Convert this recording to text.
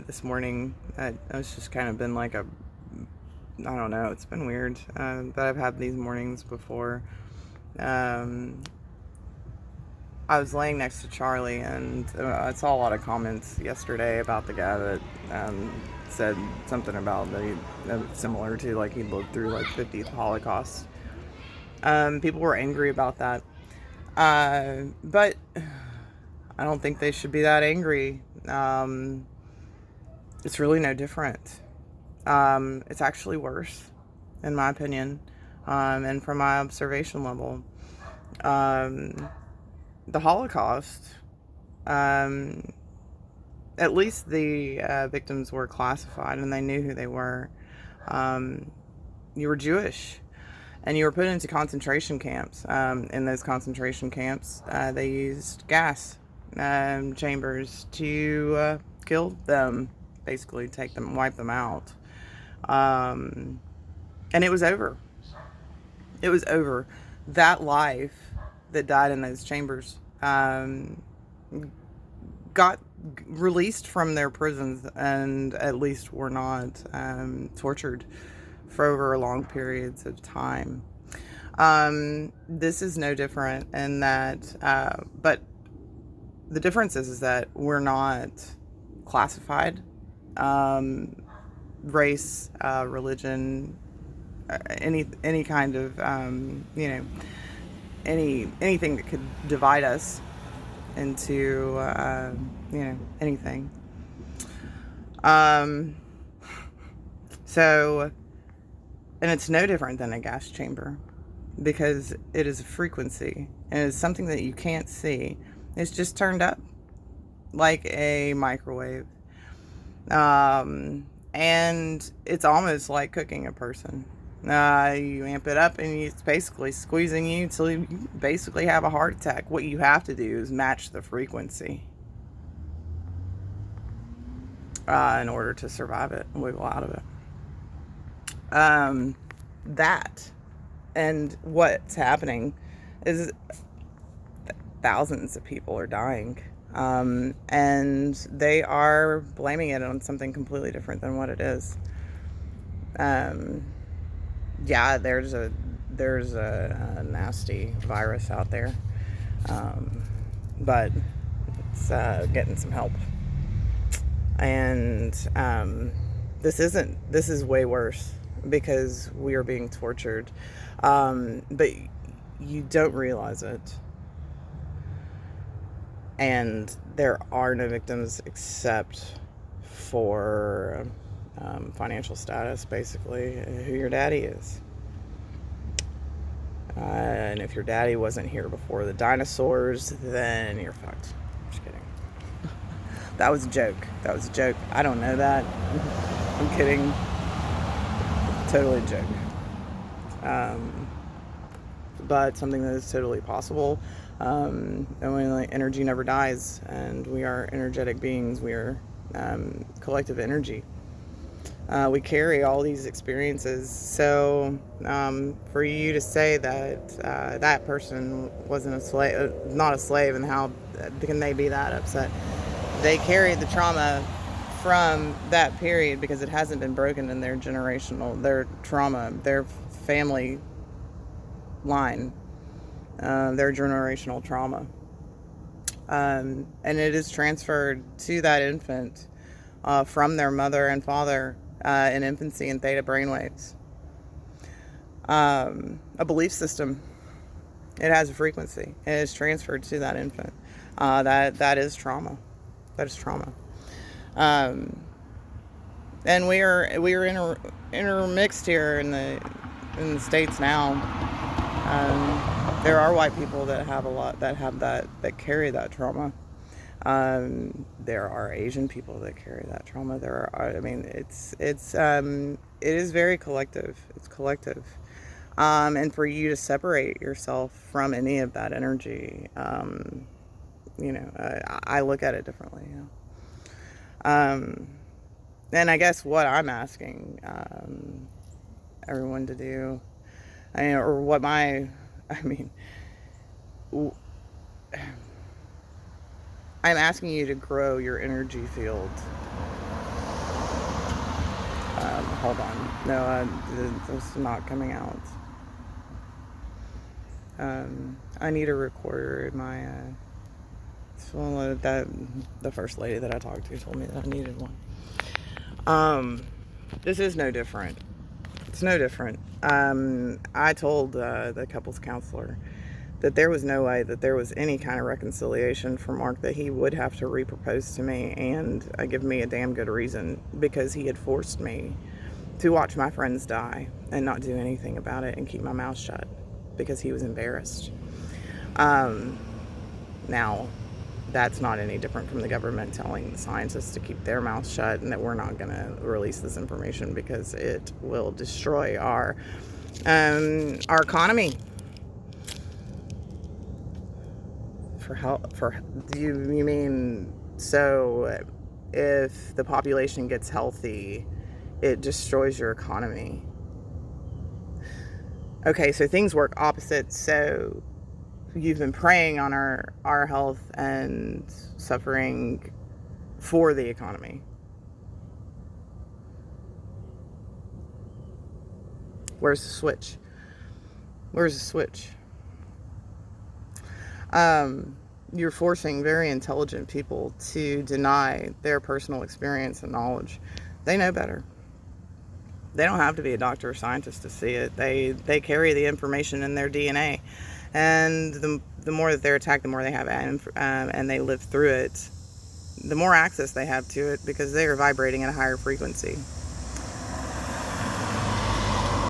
This morning, I was just kind of been like I don't know, it's been weird, but I've had these mornings before. Um, I was laying next to Charlie, and I saw a lot of comments yesterday about the guy that said something about similar to like he lived through like 50th Holocaust. People were angry about that, but I don't think they should be that angry. It's really no different. It's actually worse, in my opinion, and from my observation level. Um, the Holocaust, um, at least the victims were classified and they knew who they were. Um, you were Jewish and you were put into concentration camps. In those concentration camps, they used gas chambers to kill them, basically wipe them out. And it was over. It was over. That life that died in those chambers got released from their prisons and at least were not tortured for over long periods of time. This is no different in that, but the difference is that we're not classified. Race, religion, any kind of anything that could divide us into anything. Um, so, and it's no different than a gas chamber because it is a frequency and it's something that you can't see. It's just turned up like a microwave. And it's almost like cooking a person. You amp it up and it's basically squeezing you until you basically have a heart attack. What you have to do is match the frequency in order to survive it and wiggle out of it. That and what's happening is thousands of people are dying. And they are blaming it on something completely different than what it is. Yeah, there's a nasty virus out there, but it's getting some help. And this is way worse because we are being tortured, but you don't realize it. And there are no victims except for financial status, basically, who your daddy is. And if your daddy wasn't here before the dinosaurs, then you're fucked. Just kidding. That was a joke. I don't know that. I'm kidding. Totally a joke. But something that is totally possible. And when energy never dies, and we are energetic beings, we are collective energy. We carry all these experiences. So for you to say that that person wasn't a slave, not a slave, and how can they be that upset? They carried the trauma from that period because it hasn't been broken in their trauma, their family line, their generational trauma. And it is transferred to that infant from their mother and father in infancy and theta brainwaves. A belief system. It has a frequency. It is transferred to that infant. That is trauma. That is trauma. And we are intermixed here in the States now. There are white people that that carry that trauma. There are Asian people that carry that trauma. It is very collective. It's collective. And for you to separate yourself from any of that energy, I look at it differently. And I guess what I'm asking everyone to do, or what I'm asking you to grow your energy field. Hold on. No, this is not coming out. I need a recorder in my... the first lady that I talked to told me that I needed one. This is no different. It's no different. I told the couples counselor that there was no way that there was any kind of reconciliation for Mark, that he would have to repropose to me and give me a damn good reason, because he had forced me to watch my friends die and not do anything about it and keep my mouth shut because he was embarrassed. Now, that's not any different from the government telling the scientists to keep their mouths shut and that we're not going to release this information because it will destroy our economy. Do you mean, so if the population gets healthy, it destroys your economy? Okay, so things work opposite. So you've been preying on our health and suffering for the economy. Where's the switch? Where's the switch? You're forcing very intelligent people to deny their personal experience and knowledge. They know better. They don't have to be a doctor or scientist to see it. They carry the information in their DNA. And the more that they're attacked, the more they have, and they live through it, the more access they have to it, because they are vibrating at a higher frequency.